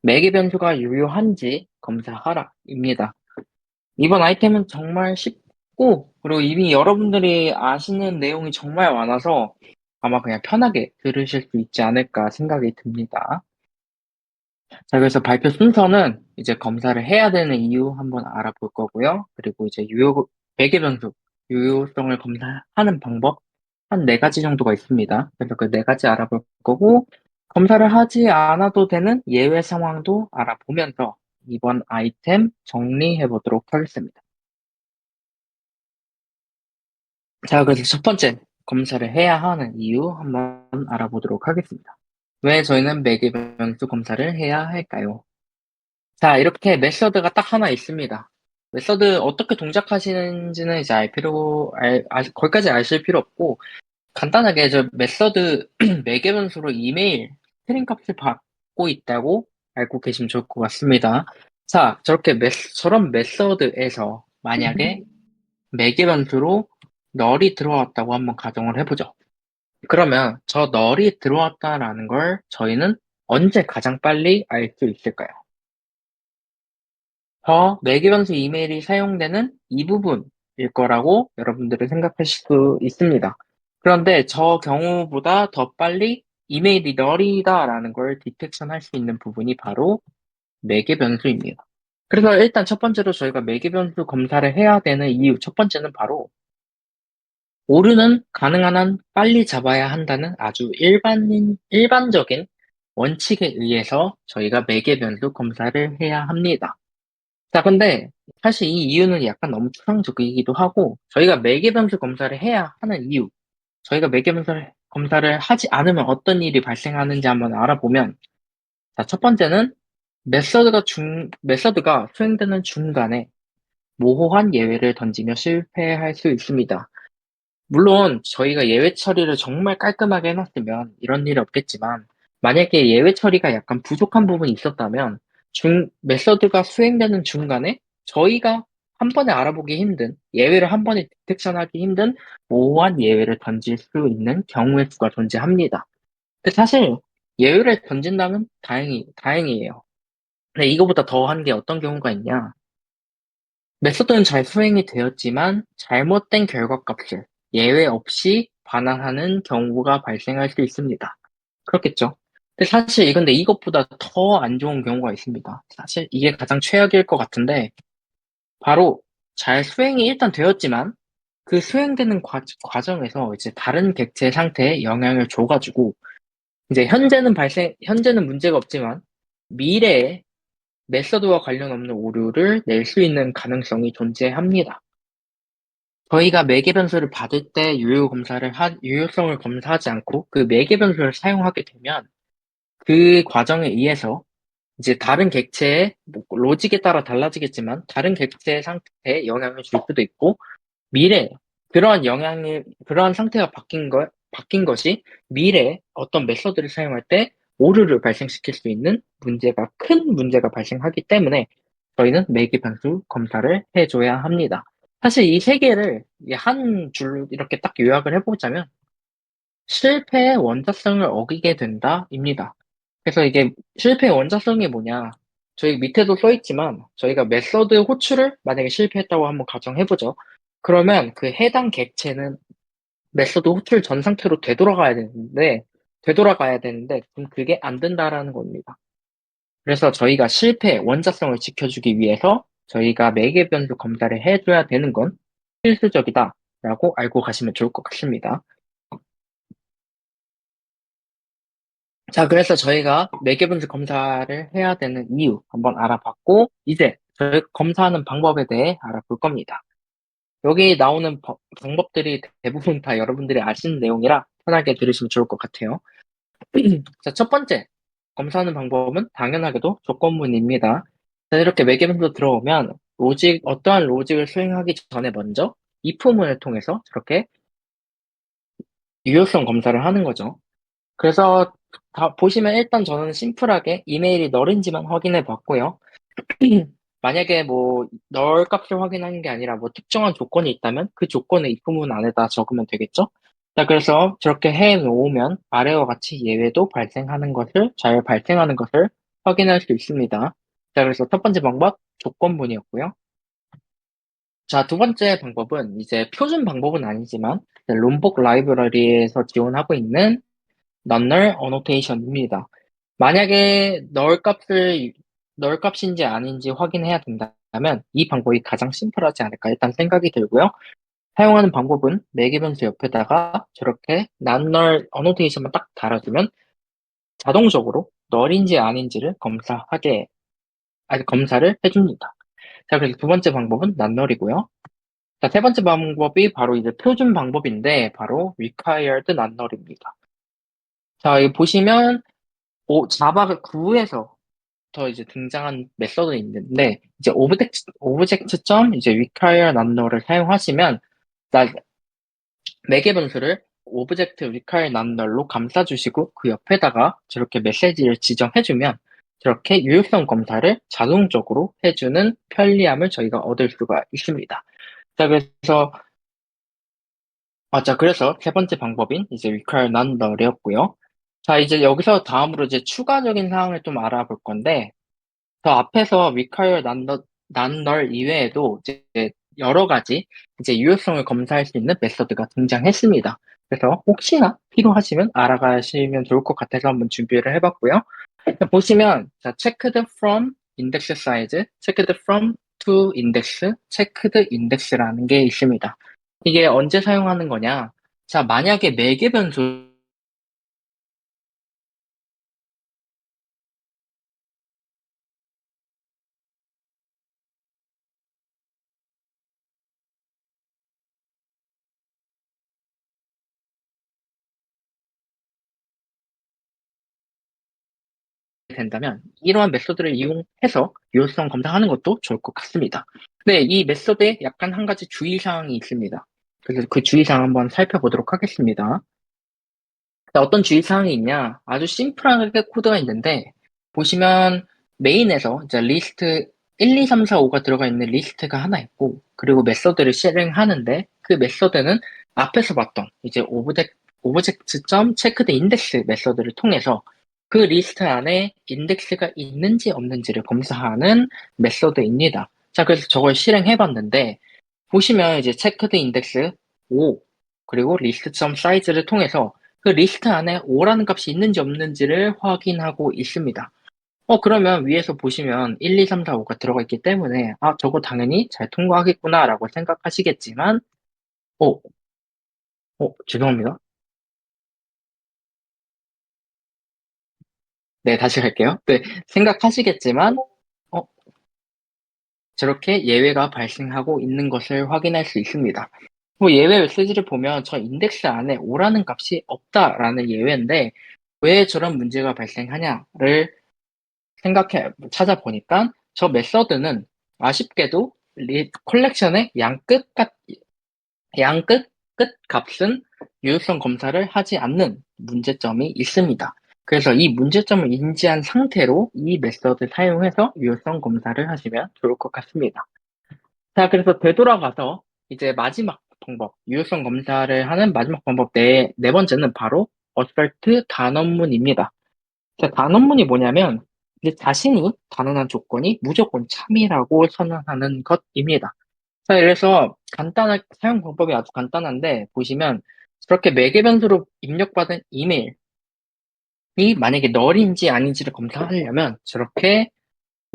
매개 변수가 유효한지 검사하라입니다. 이번 아이템은 정말 쉽고, 그리고 이미 여러분들이 아시는 내용이 정말 많아서 아마 그냥 편하게 들으실 수 있지 않을까 생각이 듭니다. 자, 그래서 발표 순서는 이제 검사를 해야 되는 이유 한번 알아볼 거고요. 그리고 이제 매개 변수, 유효성을 검사하는 방법 한 네 가지 정도가 있습니다. 그래서 그 네 가지 알아볼 거고, 검사를 하지 않아도 되는 예외 상황도 알아보면서 이번 아이템 정리해 보도록 하겠습니다. 자, 그래서 첫 번째, 검사를 해야 하는 이유 한번 알아보도록 하겠습니다. 왜 저희는 매개 변수 검사를 해야 할까요? 자, 이렇게 메서드가 딱 하나 있습니다. 메서드 어떻게 동작하시는지는 이제 거기까지 아실 필요 없고, 간단하게 저 메서드 매개 변수로 이메일 스트링 값을 받고 있다고 알고 계시면 좋을 것 같습니다. 자, 저런 메서드에서 만약에 매개 변수로 널이 들어왔다고 한번 가정을 해보죠. 그러면 저 널이 들어왔다라는 걸 저희는 언제 가장 빨리 알 수 있을까요? 매개변수 이메일이 사용되는 이 부분일 거라고 여러분들은 생각하실 수 있습니다. 그런데 저 경우보다 더 빨리 이메일이 널이다라는 걸 디텍션 할 수 있는 부분이 바로 매개변수입니다. 그래서 일단 첫 번째로 저희가 매개변수 검사를 해야 되는 이유, 첫 번째는 바로 오류는 가능한 한 빨리 잡아야 한다는 아주 일반적인 원칙에 의해서 저희가 매개변수 검사를 해야 합니다. 자, 근데 사실 이 이유는 약간 너무 추상적이기도 하고, 저희가 매개변수 검사를 해야 하는 이유, 저희가 매개변수 검사를 하지 않으면 어떤 일이 발생하는지 한번 알아보면, 자, 첫 번째는 메서드가 수행되는 중간에 모호한 예외를 던지며 실패할 수 있습니다. 물론 저희가 예외 처리를 정말 깔끔하게 해놨으면 이런 일이 없겠지만, 만약에 예외 처리가 약간 부족한 부분이 있었다면, 메서드가 수행되는 중간에 저희가 한 번에 알아보기 힘든, 예외를 한 번에 디텍션하기 힘든 모호한 예외를 던질 수 있는 경우의 수가 존재합니다. 근데 사실 예외를 던진다면 다행이에요. 근데 이거보다 더한 게 어떤 경우가 있냐? 메소드는 잘 수행이 되었지만 잘못된 결과값을 예외 없이 반환하는 경우가 발생할 수 있습니다. 그렇겠죠? 근데 이것보다 더 안 좋은 경우가 있습니다. 사실 이게 가장 최악일 것 같은데, 바로 잘 수행이 일단 되었지만 그 수행되는 과정에서 이제 다른 객체 상태에 영향을 줘가지고 이제 현재는 문제가 없지만 미래에 메서드와 관련 없는 오류를 낼 수 있는 가능성이 존재합니다. 저희가 매개 변수를 받을 때 유효성을 검사하지 않고 그 매개 변수를 사용하게 되면 그 과정에 의해서 이제 다른 객체의 로직에 따라 달라지겠지만 다른 객체의 상태에 영향을 줄 수도 있고 미래 그러한 상태가 바뀐 것이 미래에 어떤 메서드를 사용할 때 오류를 발생시킬 수 있는 큰 문제가 발생하기 때문에 저희는 매개 변수 검사를 해줘야 합니다. 사실 이 세 개를 한 줄로 이렇게 딱 요약을 해보자면 실패의 원자성을 어기게 된다입니다. 그래서 이게 실패의 원자성이 뭐냐? 저희 밑에도 써 있지만 저희가 메서드 호출을 만약에 실패했다고 한번 가정해보죠. 그러면 그 해당 객체는 메서드 호출 전 상태로 되돌아가야 되는데 그럼 그게 안 된다라는 겁니다. 그래서 저희가 실패의 원자성을 지켜주기 위해서 저희가 매개 변수 검사를 해줘야 되는 건 필수적이다라고 알고 가시면 좋을 것 같습니다. 자, 그래서 저희가 매개분수 검사를 해야 되는 이유 한번 알아봤고, 이제 저희 검사하는 방법에 대해 알아볼 겁니다. 여기 나오는 방법들이 대부분 다 여러분들이 아시는 내용이라 편하게 들으시면 좋을 것 같아요. 자, 첫 번째, 검사하는 방법은 당연하게도 조건문입니다. 자, 이렇게 매개분수 들어오면 어떠한 로직을 수행하기 전에 먼저 if문을 통해서 저렇게 유효성 검사를 하는 거죠. 그래서 보시면 일단 저는 심플하게 이메일이 널인지만 확인해 봤고요. 만약에 널 값을 확인하는 게 아니라 특정한 조건이 있다면 그 조건을 입구문 안에다 적으면 되겠죠? 자, 그래서 저렇게 해 놓으면 아래와 같이 예외도 잘 발생하는 것을 확인할 수 있습니다. 자, 그래서 첫 번째 방법, 조건문이었고요. 자, 두 번째 방법은 이제 표준 방법은 아니지만 롬복 라이브러리에서 지원하고 있는 null annotation입니다. 만약에 널 값인지 아닌지 확인해야 된다면 이 방법이 가장 심플하지 않을까 일단 생각이 들고요. 사용하는 방법은 매개 변수 옆에다가 저렇게 non-null annotation만 딱 달아주면 자동적으로 널인지 아닌지를 검사를 해줍니다. 자, 그래서 두 번째 방법은 non-null이고요. 자, 세 번째 방법이 바로 이제 표준 방법인데 바로 required non-null입니다. 자, 여기 보시면 자바 9에서 더 이제 등장한 메서드 있는데 이제 오브젝트 이제 require nonnull을 사용하시면 나 매개 변수를 오브젝트 require nonnull로 감싸주시고 그 옆에다가 저렇게 메시지를 지정해주면 저렇게 유효성 검사를 자동적으로 해주는 편리함을 저희가 얻을 수가 있습니다. 자, 그래서 세 번째 방법인 이제 require nonnull이었고요. 자, 이제 여기서 다음으로 이제 추가적인 사항을 좀 알아볼 건데 저 앞에서 require non-null 이외에도 이제 여러 가지 이제 유효성을 검사할 수 있는 메서드가 등장했습니다. 그래서 혹시나 필요하시면 알아가시면 좋을 것 같아서 한번 준비를 해봤고요. 보시면 자, checked from index size, checked from to index, checked index라는 게 있습니다. 이게 언제 사용하는 거냐? 자, 만약에 매개 변수 된다면 이러한 메소드를 이용해서 유효성 검사하는 것도 좋을 것 같습니다. 네, 이 메소드에 약간 한 가지 주의사항이 있습니다. 그래서 그 주의사항 한번 살펴보도록 하겠습니다. 자, 어떤 주의사항이 있냐? 아주 심플하게 코드가 있는데 보시면 메인에서 이제 리스트 1, 2, 3, 4, 5가 들어가 있는 리스트가 하나 있고 그리고 메소드를 실행하는데 그 메소드는 앞에서 봤던 이제 오브젝트.체크드 메소드를 통해서 그 리스트 안에 인덱스가 있는지 없는지를 검사하는 메소드입니다. 자, 그래서 저걸 실행해 봤는데 보시면 이제 체크드 인덱스 5 그리고 리스트.size를 통해서 그 리스트 안에 5라는 값이 있는지 없는지를 확인하고 있습니다. 그러면 위에서 보시면 1, 2, 3, 4, 5가 들어가 있기 때문에 저거 당연히 잘 통과하겠구나라고 생각하시겠지만 어, 죄송합니다. 네, 다시 갈게요. 네, 생각하시겠지만 어, 저렇게 예외가 발생하고 있는 것을 확인할 수 있습니다. 예외 메시지를 보면 저 인덱스 안에 5라는 값이 없다라는 예외인데 왜 저런 문제가 발생하냐를 찾아보니까 저 메서드는 아쉽게도 컬렉션의 양끝 끝 값은 유효성 검사를 하지 않는 문제점이 있습니다. 그래서 이 문제점을 인지한 상태로 이 메서드 사용해서 유효성 검사를 하시면 좋을 것 같습니다. 자, 그래서 되돌아가서 이제 마지막 방법, 유효성 검사를 하는 마지막 방법 네 번째는 바로 assert 단원문입니다. 자, 단원문이 뭐냐면 이제 자신이 단언한 조건이 무조건 참이라고 선언하는 것입니다. 자, 그래서 사용 방법이 아주 간단한데 보시면 저렇게 매개 변수로 입력받은 이메일이 만약에 널인지 아닌지를 검사하려면 저렇게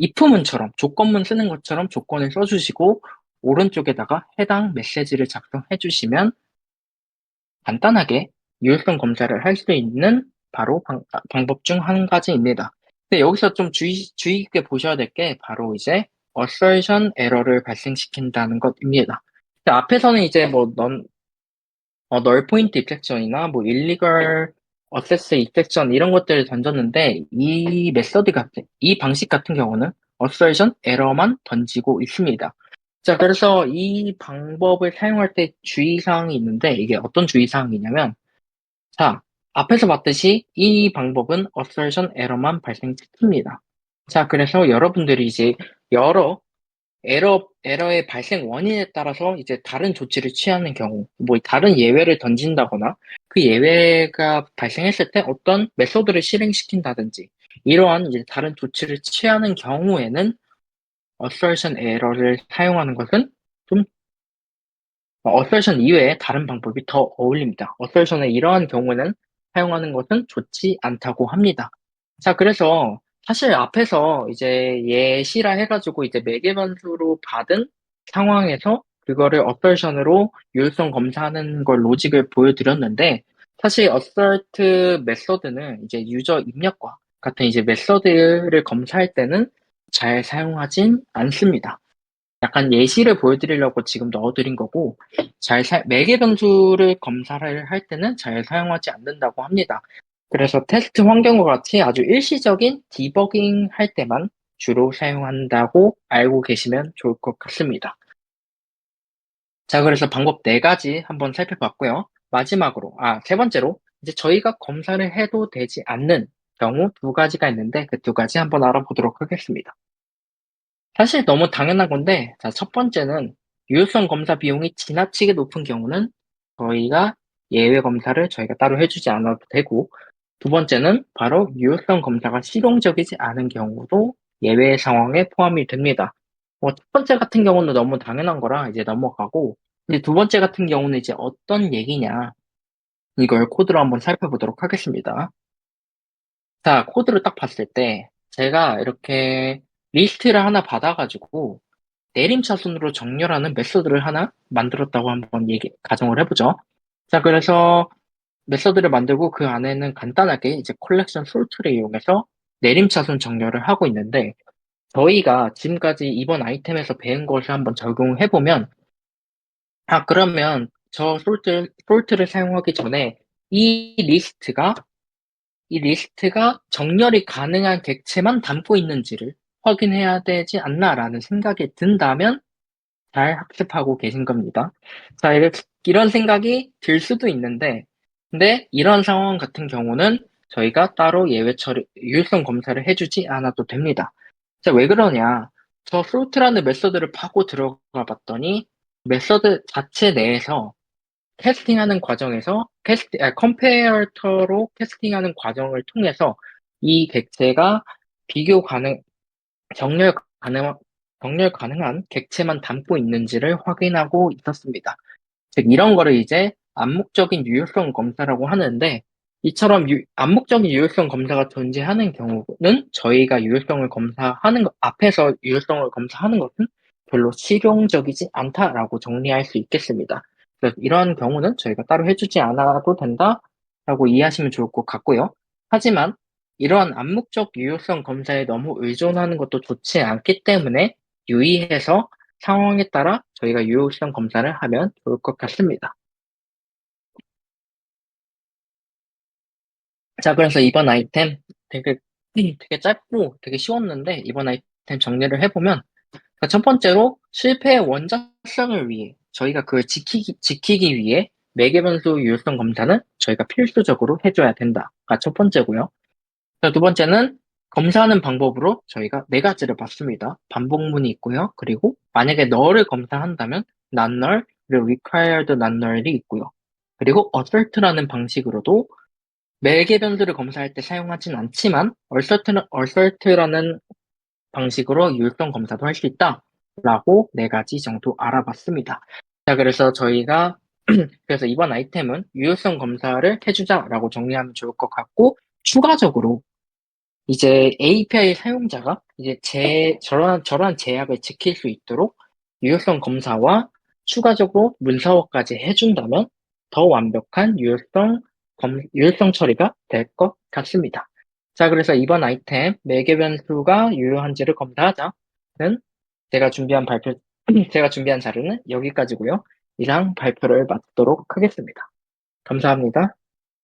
if문처럼 조건문 쓰는 것처럼 조건을 써주시고 오른쪽에다가 해당 메시지를 작성해 주시면 간단하게 유효성 검사를 할 수 있는 바로 방법 중 한 가지입니다. 근데 여기서 좀 주의 깊게 보셔야 될 게 바로 이제 assertion error를 발생시킨다는 것입니다. 근데 앞에서는 이제 널 포인트 익셉션이나 illegal access exception 이런 것들을 던졌는데 이 방식 같은 경우는 assertion error만 던지고 있습니다. 자, 그래서 이 방법을 사용할 때 주의사항이 있는데 이게 어떤 주의사항이냐면 자, 앞에서 봤듯이 이 방법은 assertion error만 발생시킵니다. 자, 그래서 여러분들이 이제 여러 에러의 발생 원인에 따라서 이제 다른 조치를 취하는 경우, 다른 예외를 던진다거나 그 예외가 발생했을 때 어떤 메소드를 실행시킨다든지 이러한 이제 다른 조치를 취하는 경우에는 assertion error를 사용하는 것은 좀 assertion 이외에 다른 방법이 더 어울립니다. assertion의 이러한 경우는 사용하는 것은 좋지 않다고 합니다. 자, 그래서 사실 앞에서 이제 예시라 해가지고 이제 매개변수로 받은 상황에서 그거를 assertion으로 유효성 검사하는 걸 로직을 보여드렸는데 사실 assert 메서드는 이제 유저 입력과 같은 이제 메서드를 검사할 때는 잘 사용하진 않습니다. 약간 예시를 보여드리려고 지금 넣어드린 거고, 매개 변수를 검사를 할 때는 잘 사용하지 않는다고 합니다. 그래서 테스트 환경과 같이 아주 일시적인 디버깅 할 때만 주로 사용한다고 알고 계시면 좋을 것 같습니다. 자, 그래서 방법 네 가지 한번 살펴봤고요. 마지막으로, 세 번째로, 이제 저희가 검사를 해도 되지 않는 경우 두 가지가 있는데 그 두 가지 한번 알아보도록 하겠습니다. 사실 너무 당연한 건데, 자, 첫 번째는 유효성 검사 비용이 지나치게 높은 경우는 저희가 예외 검사를 저희가 따로 해주지 않아도 되고, 두 번째는 바로 유효성 검사가 실용적이지 않은 경우도 예외 상황에 포함이 됩니다. 첫 번째 같은 경우는 너무 당연한 거라 이제 넘어가고, 이제 두 번째 같은 경우는 이제 어떤 얘기냐, 이걸 코드로 한번 살펴보도록 하겠습니다. 자, 코드를 딱 봤을 때, 제가 이렇게 리스트를 하나 받아가지고, 내림차순으로 정렬하는 메서드를 하나 만들었다고 한번 가정을 해보죠. 자, 그래서 메서드를 만들고 그 안에는 간단하게 이제 컬렉션 솔트를 이용해서 내림차순 정렬을 하고 있는데, 저희가 지금까지 이번 아이템에서 배운 것을 한번 적용해보면, 그러면 저 솔트를 사용하기 전에 이 리스트가 정렬이 가능한 객체만 담고 있는지를 확인해야 되지 않나라는 생각이 든다면 잘 학습하고 계신 겁니다. 자, 이런 생각이 들 수도 있는데, 근데 이런 상황 같은 경우는 저희가 따로 유효성 검사를 해주지 않아도 됩니다. 자, 왜 그러냐? 저 float라는 메서드를 파고 들어가 봤더니, 메서드 자체 내에서 캐스팅하는 과정에서 컴페어터로 캐스팅하는 과정을 통해서 이 객체가 비교 가능, 정렬 가능, 정렬 가능한 객체만 담고 있는지를 확인하고 있었습니다. 즉, 이런 거를 이제 암묵적인 유효성 검사라고 하는데, 이처럼 암묵적인 유효성 검사가 존재하는 경우는 저희가 앞에서 유효성을 검사하는 것은 별로 실용적이지 않다라고 정리할 수 있겠습니다. 그래서 이런 경우는 저희가 따로 해주지 않아도 된다라고 이해하시면 좋을 것 같고요. 하지만 이러한 암묵적 유효성 검사에 너무 의존하는 것도 좋지 않기 때문에 유의해서 상황에 따라 저희가 유효성 검사를 하면 좋을 것 같습니다. 자, 그래서 이번 아이템 되게 짧고 되게 쉬웠는데 이번 아이템 정리를 해보면 첫 번째로 실패의 원작성을 위해 저희가 그걸 지키기 위해 매개변수 유효성 검사는 저희가 필수적으로 해줘야 된다가 첫 번째고요. 자, 두 번째는 검사하는 방법으로 저희가 네 가지를 봤습니다. 반복문이 있고요. 그리고 만약에 널을 검사한다면 not null, 그리고 required not null이 있고요. 그리고 assert라는 방식으로도 매개 변수를 검사할 때 사용하진 않지만 assert라는 방식으로 유효성 검사도 할 수 있다라고 네 가지 정도 알아봤습니다. 자, 그래서 저희가 그래서 이번 아이템은 유효성 검사를 해주자라고 정리하면 좋을 것 같고 추가적으로 이제 API 사용자가 이제 저러한 제약을 지킬 수 있도록 유효성 검사와 추가적으로 문서화까지 해준다면 더 완벽한 유효성 처리가 될 것 같습니다. 자, 그래서 이번 아이템 매개 변수가 유효한지를 검사하자는 제가 준비한 발표, 제가 준비한 자료는 여기까지고요. 이상 발표를 마치도록 하겠습니다. 감사합니다.